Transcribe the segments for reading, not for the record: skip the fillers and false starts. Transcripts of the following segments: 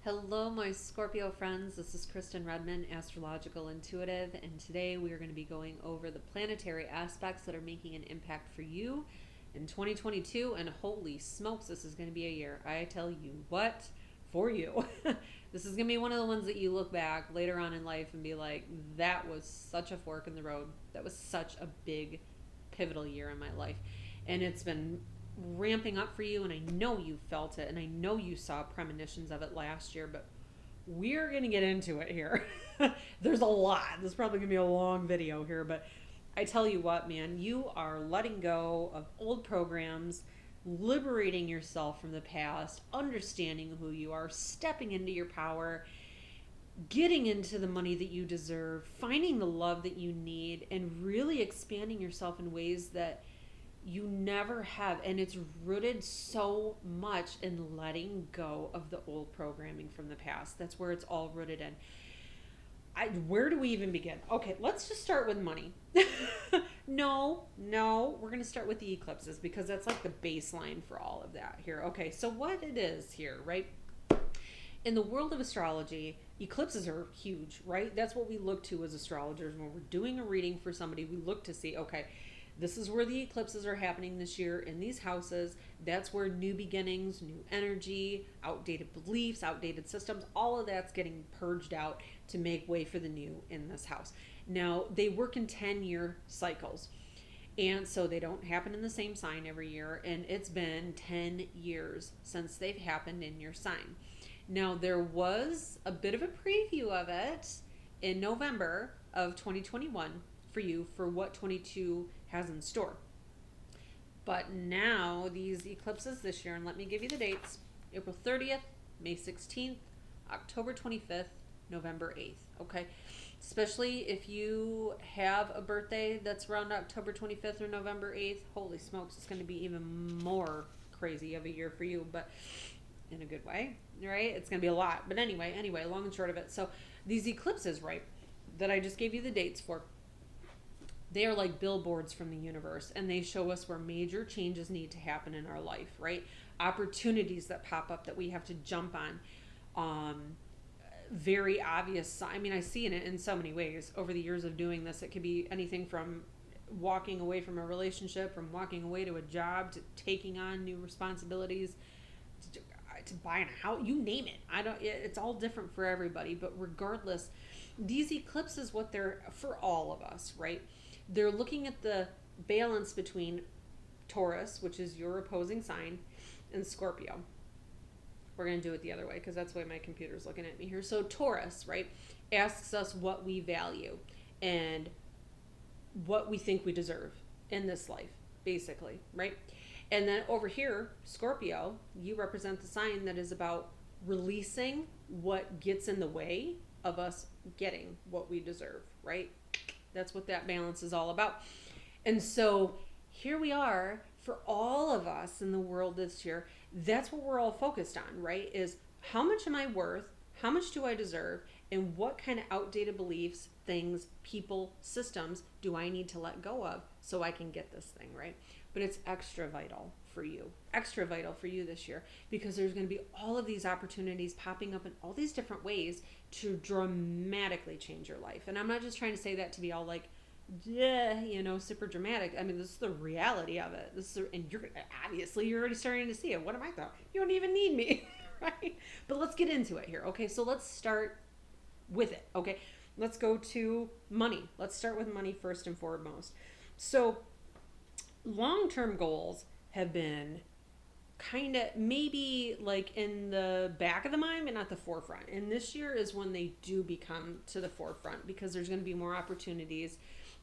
Hello, my Scorpio friends. This is Kristen Redman, astrological intuitive, and today we are going to be going over the planetary aspects that are making an impact for you in 2022. And holy smokes, this is going to be a year. I tell you what, for you. This is going to be one of the ones that you look back later on in life and be like, that was such a fork in the road. That was such a big, pivotal year in my life. And it's been ramping up for you, and I know you felt it, and I know you saw premonitions of it last year, but we're going to get into it here. There's a lot. This is probably going to be a long video here, but I tell you what, man, you are letting go of old programs, liberating yourself from the past, understanding who you are, stepping into your power, getting into the money that you deserve, finding the love that you need, and really expanding yourself in ways that you never have. And it's rooted so much in letting go of the old programming from the past. That's where it's all rooted in. Where do we even begin? Okay, let's just start with money. No, we're going to start with the eclipses because that's like the baseline for all of that here. Okay, so what it is here, right? In the world of astrology, eclipses are huge, right? That's what we look to as astrologers. When we're doing a reading for somebody, we look to see, okay, this is where the eclipses are happening this year in these houses. That's where new beginnings, new energy, outdated beliefs, outdated systems, all of that's getting purged out to make way for the new in this house. Now, they work in 10-year cycles. And so they don't happen in the same sign every year. And it's been 10 years since they've happened in your sign. Now, there was a bit of a preview of it in November of 2021 for you for what 22 has in store. But now these eclipses this year, and let me give you the dates: April 30th, May 16th, October 25th, November 8th. Okay, especially if you have a birthday that's around October 25th or November 8th, holy smokes, it's going to be even more crazy of a year for you, but in a good way, right? It's going to be a lot. But anyway, long and short of it, so these eclipses, right, that I just gave you the dates for, they are like billboards from the universe, and they show us where major changes need to happen in our life, right? Opportunities that pop up that we have to jump on. Very obvious. I mean, I see it in so many ways over the years of doing this. It could be anything from walking away from a relationship, from walking away to a job, to taking on new responsibilities, to buying a house, you name it. It's all different for everybody, but regardless, these eclipses, what they're for all of us, right? They're looking at the balance between Taurus, which is your opposing sign, and Scorpio. We're going to do it the other way because that's the way my computer's looking at me here. So Taurus, right, asks us what we value and what we think we deserve in this life, basically, right? And then over here, Scorpio, you represent the sign that is about releasing what gets in the way of us getting what we deserve, right? That's what that balance is all about. And so here we are for all of us in the world this year. That's what we're all focused on, right? Is how much am I worth? How much do I deserve? And what kind of outdated beliefs, things, people, systems do I need to let go of so I can get this thing, right? But it's extra vital for you this year, because there's going to be all of these opportunities popping up in all these different ways to dramatically change your life. And I'm not just trying to say that to be all like, super dramatic. I mean, this is the reality of it. And you're already starting to see it. What am I thought? You don't even need me, right? But let's get into it here. Okay, so let's start with it. Okay, let's go to money. Let's start with money first and foremost. So long-term goals have been kind of maybe like in the back of the mind, but not the forefront. And this year is when they do become to the forefront, because there's going to be more opportunities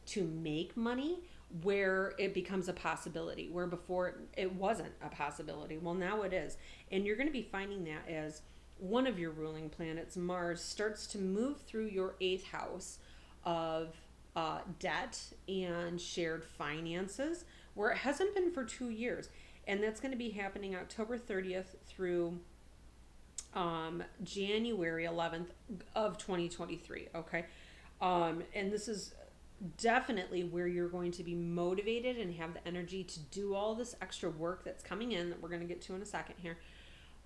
to make money where it becomes a possibility, where before it wasn't a possibility. Well, now it is. And you're going to be finding that as one of your ruling planets, Mars, starts to move through your 8th house of debt and shared finances, where it hasn't been for 2 years. And that's going to be happening October 30th through January 11th of 2023. Okay. And this is definitely where you're going to be motivated and have the energy to do all this extra work that's coming in that we're going to get to in a second here.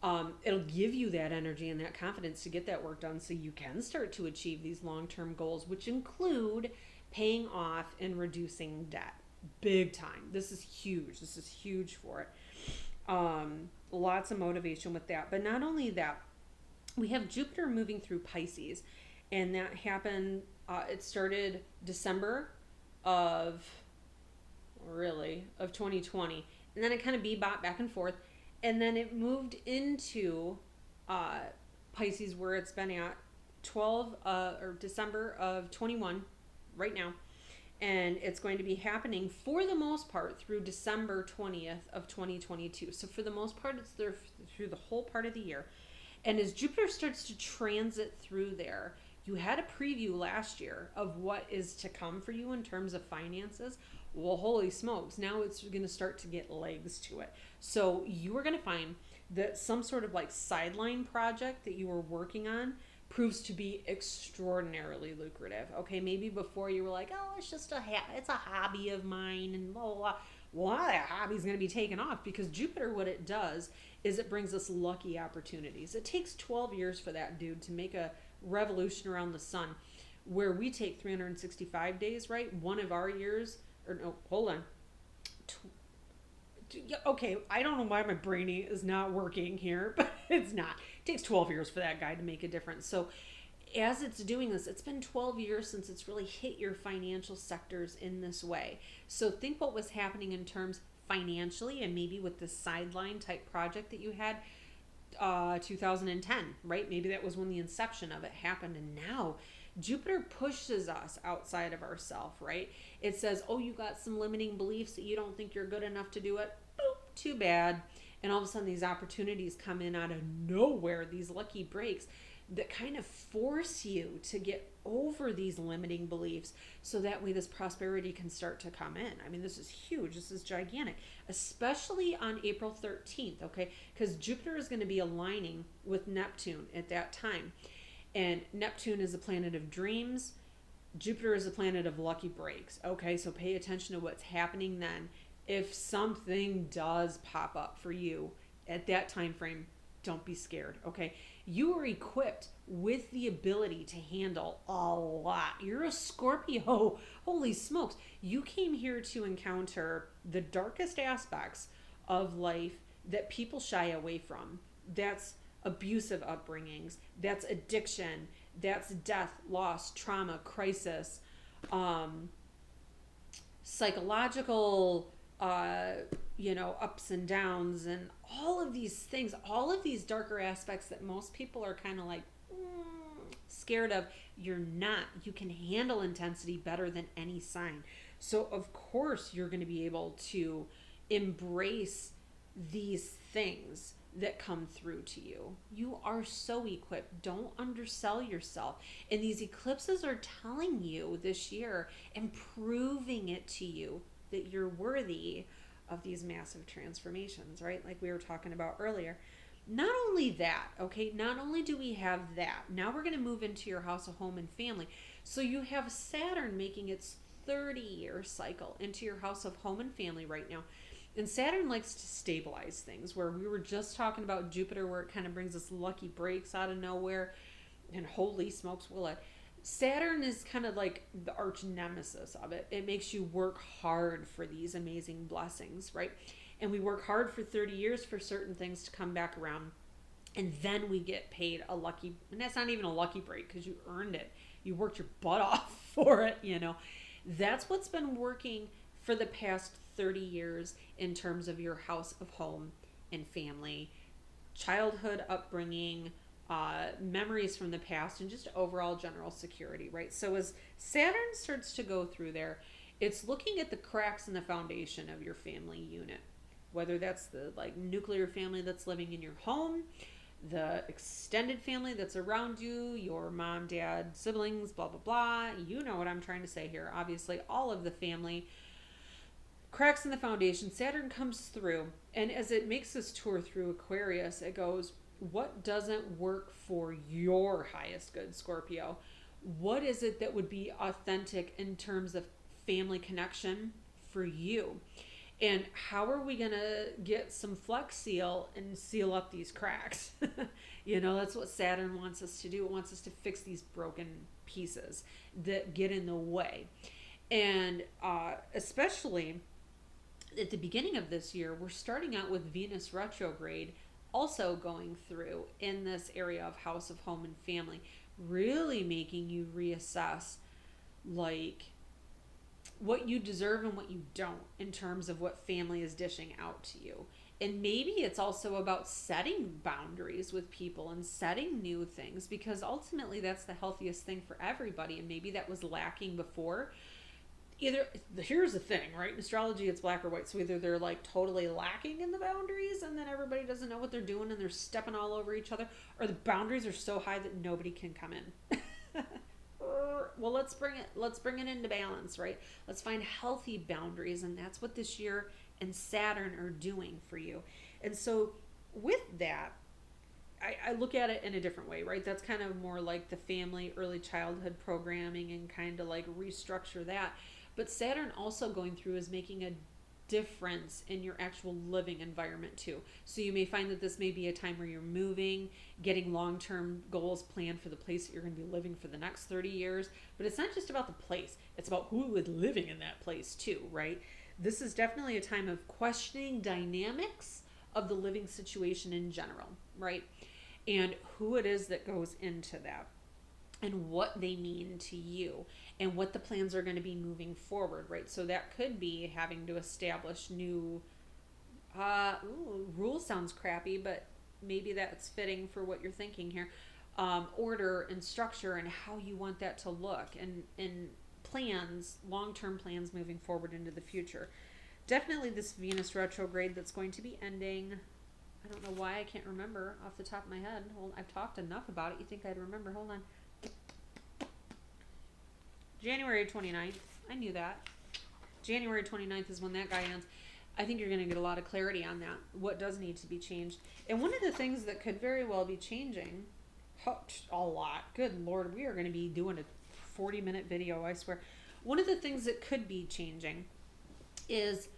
It'll give you that energy and that confidence to get that work done so you can start to achieve these long-term goals, which include paying off and reducing debt. Big time. This is huge. This is huge for it. Lots of motivation with that. But not only that, we have Jupiter moving through Pisces, and that happened, it started December of 2020, and then it kind of bebopped back and forth, and then it moved into Pisces, where it's been at 12 or December of 21 right now, and it's going to be happening for the most part through December 20th of 2022. So for the most part, it's there through the whole part of the year. And as Jupiter starts to transit through there, you had a preview last year of what is to come for you in terms of finances. Well, holy smokes, now it's going to start to get legs to it. So you are going to find that some sort of like sideline project that you were working on proves to be extraordinarily lucrative. Okay, maybe before you were like, oh, it's just it's a hobby of mine and blah, blah, blah. Well, that hobby's going to be taken off, because Jupiter, what it does is it brings us lucky opportunities. It takes 12 years for that dude to make a revolution around the sun, where we take 365 days, right? One of our years, or no, hold on. Okay, I don't know why my brain is not working here, but it's not. It takes 12 years for that guy to make a difference. So as it's doing this, it's been 12 years since it's really hit your financial sectors in this way. So think what was happening in terms financially, and maybe with the sideline type project that you had 2010, right? Maybe that was when the inception of it happened. And now Jupiter pushes us outside of ourselves, right? It says, oh, you got some limiting beliefs that you don't think you're good enough to do it. Boop, too bad. And all of a sudden these opportunities come in out of nowhere, these lucky breaks that kind of force you to get over these limiting beliefs, so that way this prosperity can start to come in. I mean, this is huge. This is gigantic, especially on April 13th, okay? Because Jupiter is going to be aligning with Neptune at that time. And Neptune is a planet of dreams. Jupiter is a planet of lucky breaks, okay? So pay attention to what's happening then. If something does pop up for you at that time frame, don't be scared, okay? You are equipped with the ability to handle a lot. You're a Scorpio. Holy smokes. You came here to encounter the darkest aspects of life that people shy away from. That's abusive upbringings. That's addiction. That's death, loss, trauma, crisis, psychological ups and downs, and all of these things, all of these darker aspects that most people are kind of like scared of. You're not. You can handle intensity better than any sign. So of course you're going to be able to embrace these things that come through to you. You are so equipped. Don't undersell yourself. And these eclipses are telling you this year and proving it to you that you're worthy of these massive transformations, right? Like we were talking about earlier. Not only that, okay, not only do we have that, now we're going to move into your house of home and family. So you have Saturn making its 30-year cycle into your house of home and family right now. And Saturn likes to stabilize things, where we were just talking about Jupiter, where it kind of brings us lucky breaks out of nowhere. And holy smokes, will it. Saturn is kind of like the arch nemesis of it. It makes you work hard for these amazing blessings, right? And we work hard for 30 years for certain things to come back around. And then we get paid a lucky, and that's not even a lucky break because you earned it. You worked your butt off for it, you know. That's what's been working for the past 30 years in terms of your house of home and family, childhood upbringing, memories from the past, and just overall general security, right? So as Saturn starts to go through there, it's looking at the cracks in the foundation of your family unit, whether that's the like nuclear family that's living in your home, the extended family that's around you, your mom, dad, siblings, blah, blah, blah. You know what I'm trying to say here. Obviously, all of the family cracks in the foundation. Saturn comes through, and as it makes this tour through Aquarius, it goes, what doesn't work for your highest good, Scorpio? What is it that would be authentic in terms of family connection for you? And how are we going to get some Flex Seal and seal up these cracks? That's what Saturn wants us to do. It wants us to fix these broken pieces that get in the way. And especially at the beginning of this year, we're starting out with Venus retrograde also going through in this area of house of home and family, really making you reassess like what you deserve and what you don't in terms of what family is dishing out to you. And maybe it's also about setting boundaries with people and setting new things, because ultimately that's the healthiest thing for everybody. And maybe that was lacking before. Here's the thing, right? In astrology, it's black or white. So either they're like totally lacking in the boundaries and then everybody doesn't know what they're doing and they're stepping all over each other, or the boundaries are so high that nobody can come in. Well, let's bring it into balance, right? Let's find healthy boundaries, and that's what this year and Saturn are doing for you. And so with that, I look at it in a different way, right? That's kind of more like the family, early childhood programming, and kind of like restructure that. But Saturn also going through is making a difference in your actual living environment too. So you may find that this may be a time where you're moving, getting long-term goals planned for the place that you're going to be living for the next 30 years. But it's not just about the place. It's about who is living in that place too, right? This is definitely a time of questioning dynamics of the living situation in general, right? And who it is that goes into that, and what they mean to you, and what the plans are going to be moving forward, right? So that could be having to establish new rules. Sounds crappy, but maybe that's fitting for what you're thinking here. Order and structure and how you want that to look, and plans, long-term plans moving forward into the future. Definitely this Venus retrograde that's going to be ending. I don't know why I can't remember off the top of my head. I've talked enough about it. You think I'd remember? Hold on. January 29th. I knew that. January 29th is when that guy ends. I think you're going to get a lot of clarity on that. What does need to be changed. And one of the things that could very well be changing, a lot. Good Lord, we are going to be doing a 40-minute video, I swear. One of the things that could be changing is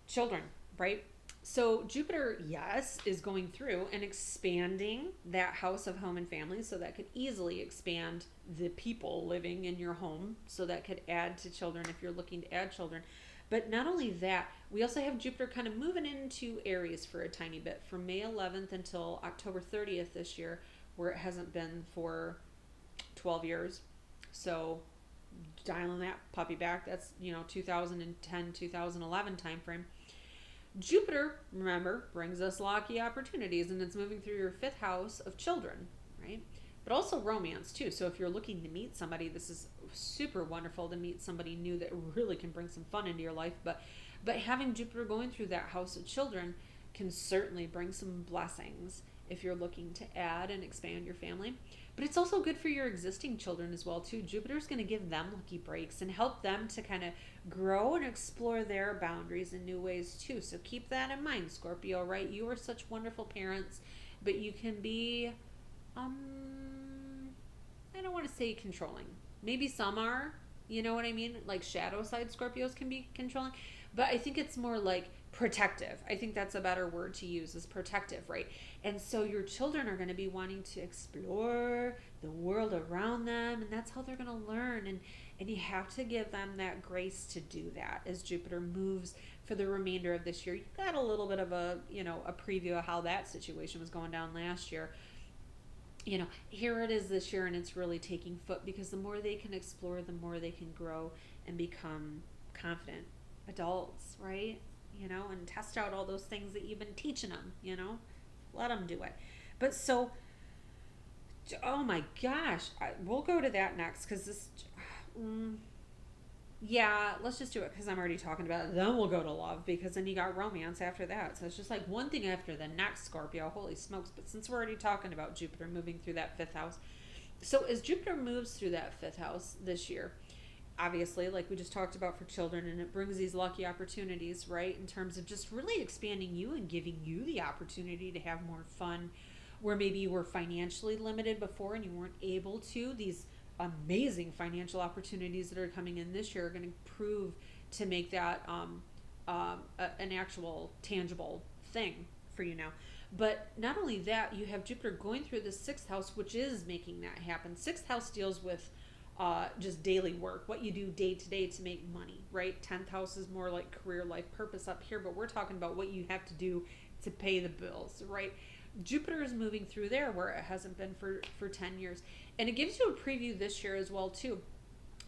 children, right? So Jupiter, yes, is going through and expanding that house of home and family. So that could easily expand the people living in your home. So that could add to children if you're looking to add children. But not only that, we also have Jupiter kind of moving into Aries for a tiny bit from May 11th until October 30th this year, where it hasn't been for 12 years. So dialing that puppy back, that's 2010, 2011 timeframe. Jupiter, remember, brings us lucky opportunities, and it's moving through your 5th house of children, right? But also romance too. So if you're looking to meet somebody, this is super wonderful to meet somebody new that really can bring some fun into your life. But having Jupiter going through that house of children can certainly bring some blessings if you're looking to add and expand your family. But it's also good for your existing children as well too. Jupiter's going to give them lucky breaks and help them to kind of grow and explore their boundaries in new ways too. So keep that in mind, Scorpio, right? You are such wonderful parents, but you can be, I don't want to say controlling. Maybe some are, you know what I mean? Like shadow side Scorpios can be controlling, but I think it's more like protective. I think that's a better word to use, is protective, right? And so your children are going to be wanting to explore the world around them, and that's how they're going to learn. And you have to give them that grace to do that as Jupiter moves for the remainder of this year. You got a little bit of a preview of how that situation was going down last year. Here it is this year, and it's really taking foot, because the more they can explore, the more they can grow and become confident adults, right? And test out all those things that you've been teaching them, let them do it. But so, oh my gosh, we'll go to that next, because this, let's just do it, because I'm already talking about it. Then we'll go to love, because then you got romance after that. So it's just like one thing after the next, Scorpio. Holy smokes. But since we're already talking about Jupiter moving through that 5th house, so as Jupiter moves through that 5th house this year, obviously, like we just talked about for children, and it brings these lucky opportunities, right, in terms of just really expanding you and giving you the opportunity to have more fun, where maybe you were financially limited before and you weren't able to. These amazing financial opportunities that are coming in this year are going to prove to make that an actual tangible thing for you now. But not only that, you have Jupiter going through the sixth house, which is making that happen. Sixth house deals with just daily work, what you do day to day to make money, right? 10th house is more like career, life, purpose up here, but we're talking about what you have to do to pay the bills, right? Jupiter is moving through there where it hasn't been for 10 years. And it gives you a preview this year as well, too,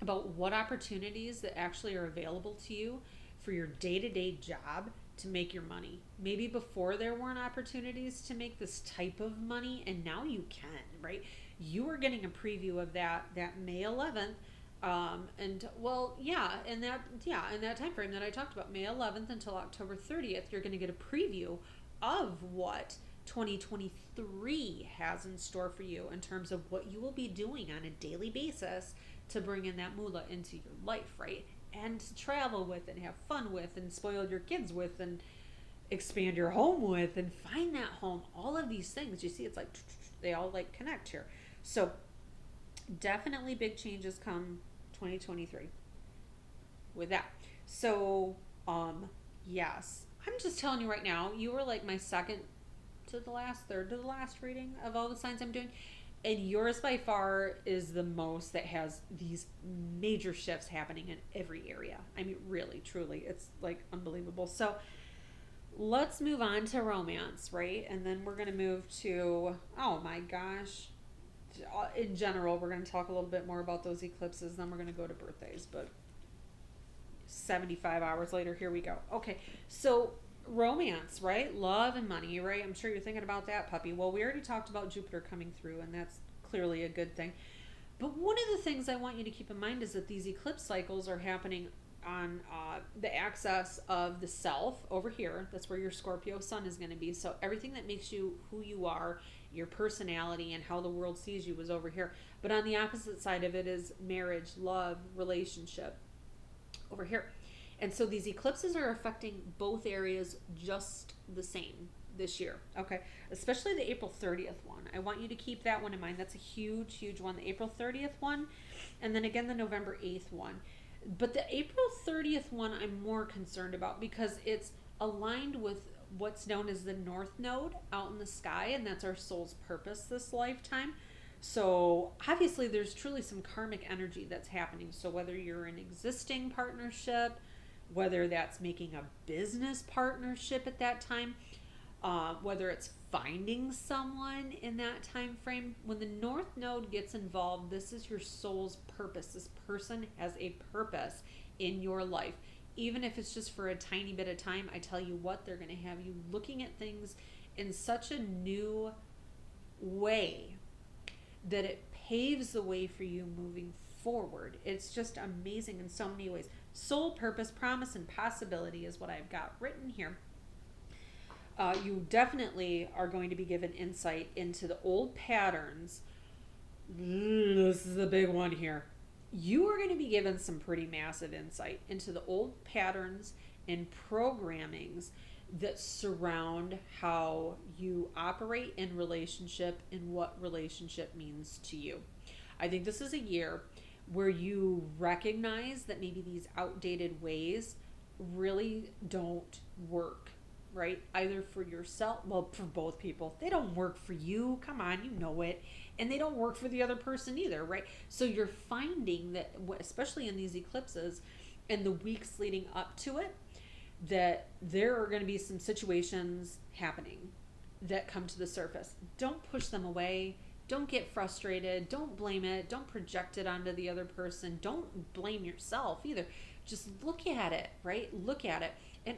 about what opportunities that actually are available to you for your day-to-day job to make your money. Maybe before there weren't opportunities to make this type of money, and now you can, right? You are getting a preview of that May 11th, and well, in that time frame that I talked about, May 11th until October 30th, you're going to get a preview of what 2023 has in store for you in terms of what you will be doing on a daily basis to bring in that moolah into your life, right? And to travel with and have fun with and spoil your kids with and expand your home with and find that home. All of these things, you see, it's like they all like connect here. So definitely big changes come 2023 with that. So yes, I'm just telling you right now, you were like my second to the last, third to the last reading of all the signs I'm doing. And yours by far is the most that has these major shifts happening in every area. I mean, really, truly, it's like unbelievable. So let's move on to romance, right? And then we're going to move to, oh my gosh, in general, we're going to talk a little bit more about those eclipses. Then we're going to go to birthdays, but 75 hours later, here we go. Okay, so romance, right? Love and money, right? I'm sure you're thinking about that, puppy. Well, we already talked about Jupiter coming through, and that's clearly a good thing. But one of the things I want you to keep in mind is that these eclipse cycles are happening on the axis of the self over here. That's where your Scorpio sun is going to be. So everything that makes you who you are, your personality, and how the world sees you is over here. But on the opposite side of it is marriage, love, relationship over here. And so these eclipses are affecting both areas just the same this year, okay? Especially the April 30th one. I want you to keep that one in mind. That's a huge, huge one. The April 30th one, and then again the November 8th one. But the April 30th one I'm more concerned about because it's aligned with what's known as the North Node out in the sky, and that's our soul's purpose this lifetime. So obviously there's truly some karmic energy that's happening. So whether you're in an existing partnership, whether that's making a business partnership at that time, whether it's finding someone in that time frame, when the North Node gets involved, this is your soul's purpose. This person has a purpose in your life. Even if it's just for a tiny bit of time, I tell you what, they're going to have you looking at things in such a new way that it paves the way for you moving forward. It's just amazing in so many ways. Soul purpose, promise, and possibility is what I've got written here. You definitely are going to be given insight into the old patterns. This is the big one here. You are going to be given some pretty massive insight into the old patterns and programmings that surround how you operate in relationship and what relationship means to you. I think this is a year where you recognize that maybe these outdated ways really don't work, right? Either for yourself, well, for both people. They don't work for you. Come on, you know it. And they don't work for the other person either, right? So you're finding that, especially in these eclipses and the weeks leading up to it, that there are going to be some situations happening that come to the surface. Don't push them away. Don't get frustrated. Don't blame it. Don't project it onto the other person. Don't blame yourself either. Just look at it, right? Look at it. And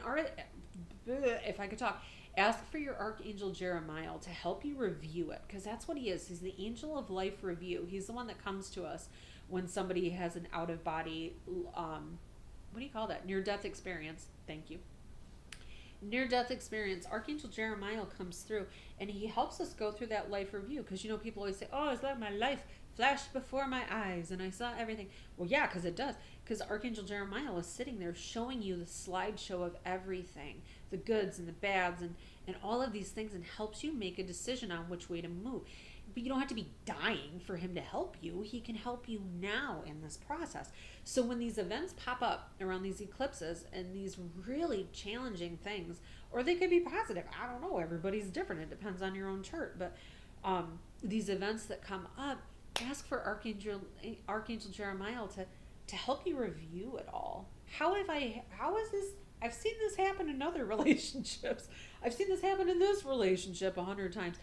if I could talk, ask for your Archangel Jeremiah to help you review it, because that's what he is. He's the angel of life review. He's the one that comes to us when somebody has an out-of-body, what do you call that? Near-death experience. Thank you. Near-death experience. Archangel Jeremiah comes through, and he helps us go through that life review, because you know people always say, oh, it's like my life flashed before my eyes and I saw everything. Well, yeah, because it does. Because Archangel Jeremiah is sitting there showing you the slideshow of everything. the goods and the bads and all of these things, and helps you make a decision on which way to move. But you don't have to be dying for him to help you. He can help you now in this process. So when these events pop up around these eclipses and these really challenging things, or they could be positive, I don't know, everybody's different, it depends on your own chart, but these events that come up, ask for Archangel Jeremiah to help you review it all. How is this? I've seen this happen in other relationships. I've seen this happen in this relationship 100 times.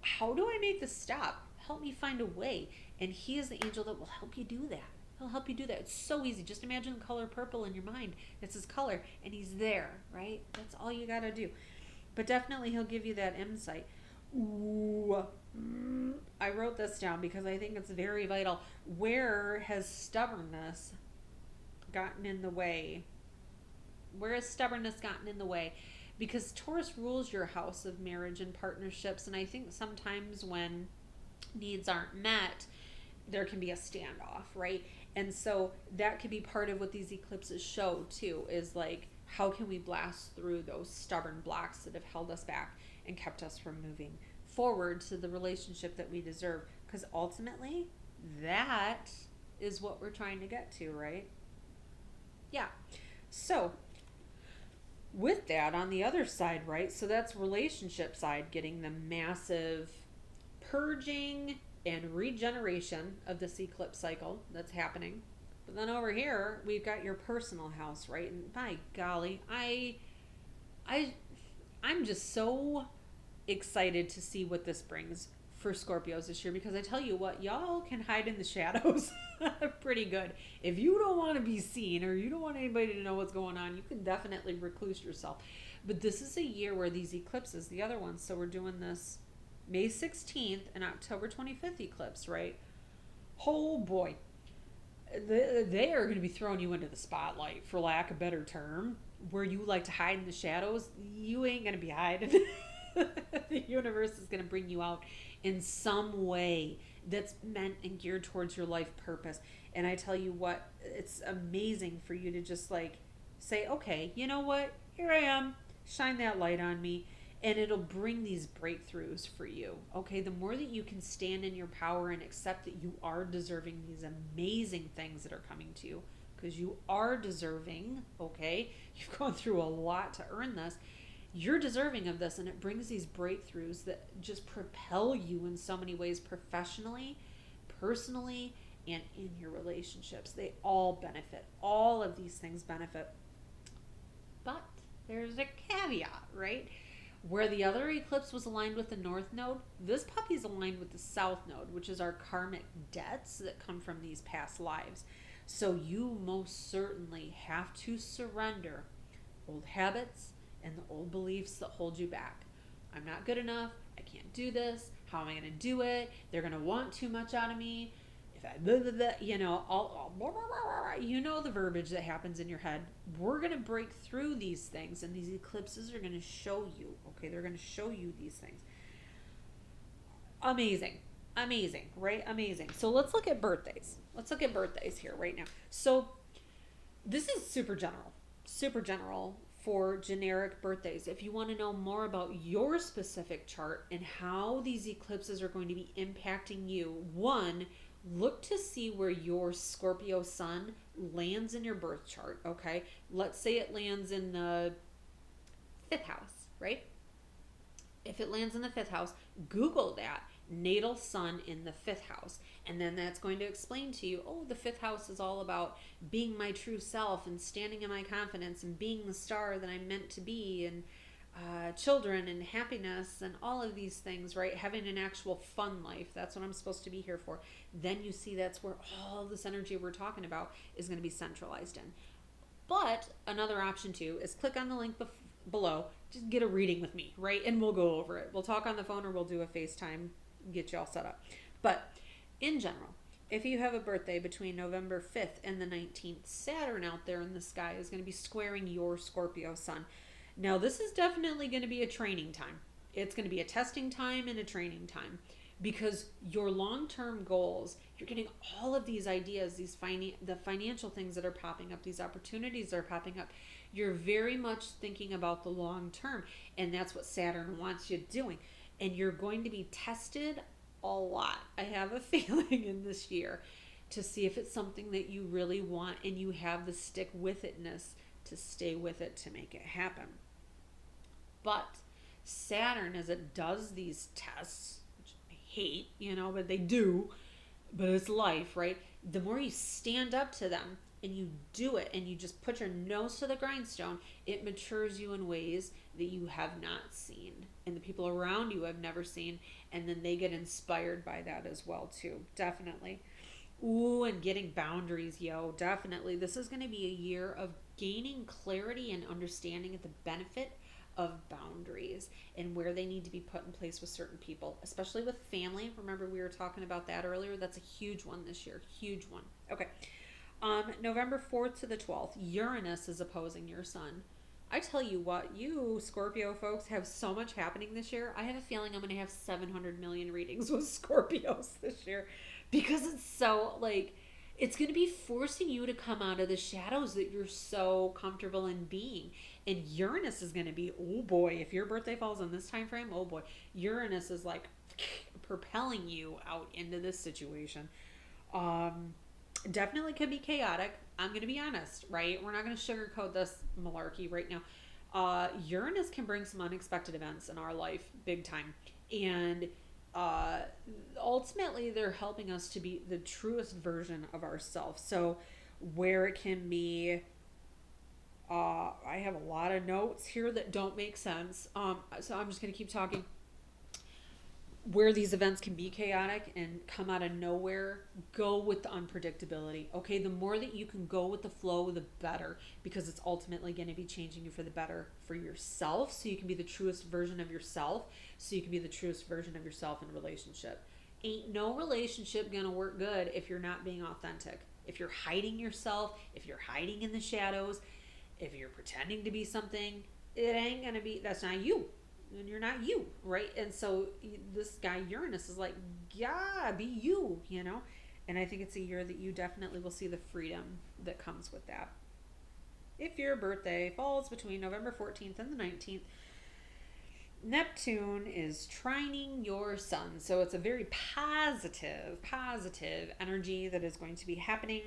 How do I make this stop? Help me find a way. And he is the angel that will help you do that. He'll help you do that. It's so easy. Just imagine the color purple in your mind. It's his color, and he's there, right? That's all you got to do. But definitely he'll give you that insight. Ooh, I wrote this down because I think it's very vital. Where has stubbornness gotten in the way? Where has stubbornness gotten in the way? Because Taurus rules your house of marriage and partnerships, and I think sometimes when needs aren't met, there can be a standoff, right? And so that could be part of what these eclipses show too, is like, how can we blast through those stubborn blocks that have held us back and kept us from moving forward to the relationship that we deserve? Because ultimately, that is what we're trying to get to, right? Yeah. So with that, on the other side, right? So that's relationship side, getting the massive purging and regeneration of this eclipse cycle that's happening. But then over here, we've got your personal house, right? And by golly, I'm just so excited to see what this brings for Scorpios this year, because I tell you what, y'all can hide in the shadows pretty good. If you don't want to be seen, or you don't want anybody to know what's going on, you can definitely recluse yourself. But this is a year where these eclipses, the other ones, so we're doing this May 16th and October 25th eclipse, right? Oh boy. They are going to be throwing you into the spotlight, for lack of a better term. Where you like to hide in the shadows, you ain't going to be hiding. The universe is going to bring you out in some way that's meant and geared towards your life purpose. And I tell you what, it's amazing for you to just like say, okay, you know what? Here I am. Shine that light on me. And it'll bring these breakthroughs for you. Okay, the more that you can stand in your power and accept that you are deserving these amazing things that are coming to you, because you are deserving, okay? You've gone through a lot to earn this. You're deserving of this, and it brings these breakthroughs that just propel you in so many ways, professionally, personally, and in your relationships. They all benefit. All of these things benefit. But there's a caveat, right? Where the other eclipse was aligned with the North Node, this puppy's aligned with the South Node, which is our karmic debts that come from these past lives. So you most certainly have to surrender old habits and the old beliefs that hold you back. I'm not good enough. I can't do this. How am I going to do it? They're going to want too much out of me. If I, blah, blah, blah, you know, you know the verbiage that happens in your head. We're going to break through these things, and these eclipses are going to show you, okay? They're going to show you these things. Amazing, right? Amazing. So let's look at birthdays. Let's look at birthdays here right now. So this is super general for generic birthdays. If you want to know more about your specific chart and how these eclipses are going to be impacting you, one, look to see where your Scorpio sun lands in your birth chart, okay? Let's say it lands in the 5th house, right? If it lands in the 5th house, Google that, natal sun in the 5th house. And then that's going to explain to you, oh, the 5th house is all about being my true self and standing in my confidence and being the star that I'm meant to be, and children and happiness and all of these things, right? Having an actual fun life. That's what I'm supposed to be here for. Then you see that's where all this energy we're talking about is going to be centralized in. But another option too is click on the link below. Just get a reading with me, right? And we'll go over it. We'll talk on the phone, or we'll do a FaceTime, get you all set up. But in general, if you have a birthday between November 5th and the 19th, Saturn out there in the sky is going to be squaring your Scorpio sun. Now, this is definitely going to be a training time. It's going to be a testing time and a training time, because your long-term goals, you're getting all of these ideas, the financial things that are popping up, these opportunities that are popping up. You're very much thinking about the long term, and that's what Saturn wants you doing. And you're going to be tested a lot. I have a feeling in this year to see if it's something that you really want and you have the stick with itness to stay with it to make it happen. But Saturn, as it does these tests, which I hate, but they do, but it's life, right? The more you stand up to them and you do it and you just put your nose to the grindstone, it matures you in ways that you have not seen and the people around you have never seen, and then they get inspired by that as well too. Definitely. Ooh, and getting boundaries, yo, definitely. This is going to be a year of gaining clarity and understanding of the benefit of boundaries and where they need to be put in place with certain people, especially with family. Remember, we were talking about that earlier. That's a huge one this year. Huge one. Okay. November 4th to the 12th, Uranus is opposing your sun. I tell you what, you Scorpio folks have so much happening this year. I have a feeling I'm going to have 700 million readings with Scorpios this year because it's so, like, it's going to be forcing you to come out of the shadows that you're so comfortable in being. And Uranus is going to be, oh boy, if your birthday falls in this time frame, oh boy, Uranus is like propelling you out into this situation. Definitely could be chaotic. I'm going to be honest, right? We're not going to sugarcoat this malarkey right now. Uranus can bring some unexpected events in our life, big time. And ultimately, they're helping us to be the truest version of ourselves. So where it can be, I have a lot of notes here that don't make sense. So I'm just going to keep talking. Where these events can be chaotic and come out of nowhere, go with the unpredictability. Okay, the more that you can go with the flow, the better, because it's ultimately going to be changing you for the better for yourself, so you can be the truest version of yourself, so you can be the truest version of yourself in a relationship. Ain't no relationship going to work good if you're not being authentic. If you're hiding yourself, if you're hiding in the shadows, if you're pretending to be something, it ain't going to be, that's not you. And you're not you, right? And so this guy Uranus is like, yeah, be you, And I think it's a year that you definitely will see the freedom that comes with that. If your birthday falls between November 14th and the 19th, Neptune is trining your sun. So it's a very positive energy that is going to be happening.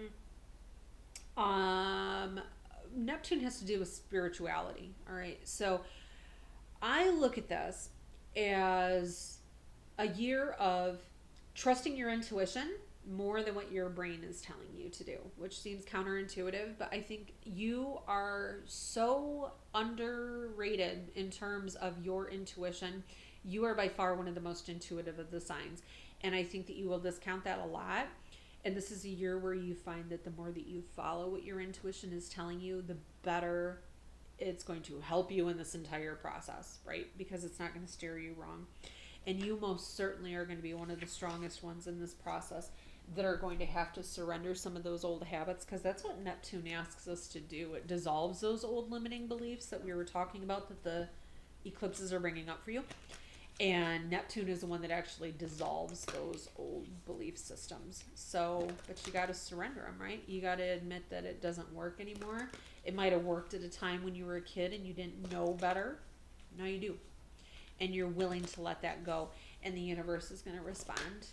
Neptune has to do with spirituality, all right? So I look at this as a year of trusting your intuition more than what your brain is telling you to do, which seems counterintuitive, but I think you are so underrated in terms of your intuition. You are by far one of the most intuitive of the signs, and I think that you will discount that a lot. And this is a year where you find that the more that you follow what your intuition is telling you, the better it's going to help you in this entire process, right? Because it's not going to steer you wrong. And you most certainly are going to be one of the strongest ones in this process that are going to have to surrender some of those old habits, because that's what Neptune asks us to do. It dissolves those old limiting beliefs that we were talking about that the eclipses are bringing up for you. And Neptune is the one that actually dissolves those old belief systems. So, but you got to surrender them, right? You got to admit that it doesn't work anymore. It might have worked at a time when you were a kid and you didn't know better. Now you do. And you're willing to let that go. And the universe is going to respond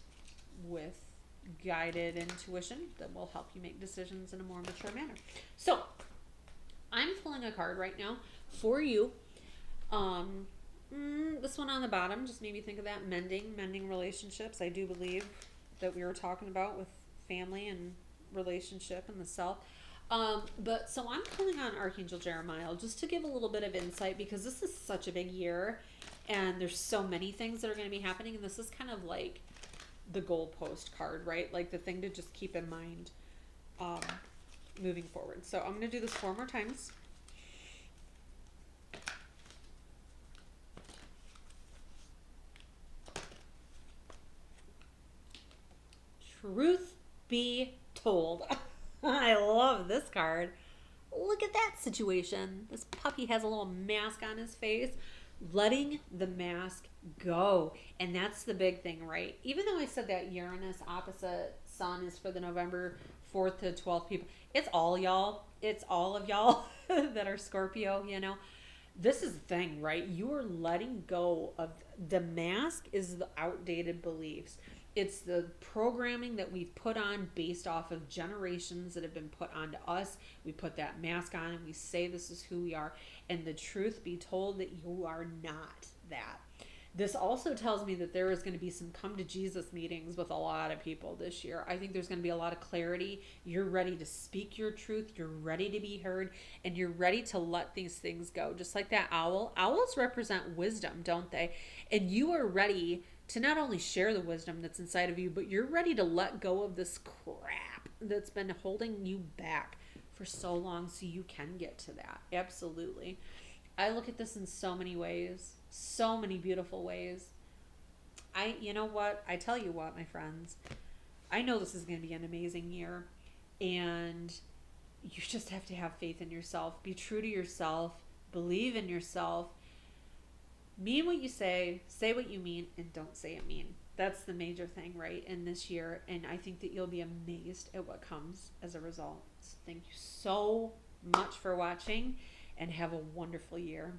with guided intuition that will help you make decisions in a more mature manner. So, I'm pulling a card right now for you. This one on the bottom just made me think of that mending relationships. I do believe that we were talking about with family and relationship and the self. But so I'm pulling on Archangel Jeremiah just to give a little bit of insight, because this is such a big year and there's so many things that are going to be happening. And this is kind of like the goalpost card, right? Like the thing to just keep in mind moving forward. So I'm going to do this 4 more times. Truth be told, I love this card. Look at that situation. This puppy has a little mask on his face. Letting the mask go. And that's the big thing, right? Even though I said that Uranus opposite Sun is for the November 4th to 12th people. It's all y'all. It's all of y'all that are Scorpio, you know. This is the thing, right? You are letting go of the mask is the outdated beliefs. It's the programming that we've put on based off of generations that have been put onto us. We put that mask on and we say this is who we are. And the truth be told that you are not that. This also tells me that there is going to be some come to Jesus meetings with a lot of people this year. I think there's going to be a lot of clarity. You're ready to speak your truth. You're ready to be heard, and you're ready to let these things go. Just like that owl. Owls represent wisdom, don't they? And you are ready to not only share the wisdom that's inside of you, but you're ready to let go of this crap that's been holding you back for so long so you can get to that. Absolutely. I look at this in so many ways, so many beautiful ways. You know what? I tell you what, my friends, I know this is going to be an amazing year, and you just have to have faith in yourself. Be true to yourself. Believe in yourself. Mean what you say what you mean, and don't say it mean. That's the major thing, right, in this year, and I think that you'll be amazed at what comes as a result. So thank you so much for watching, and have a wonderful year.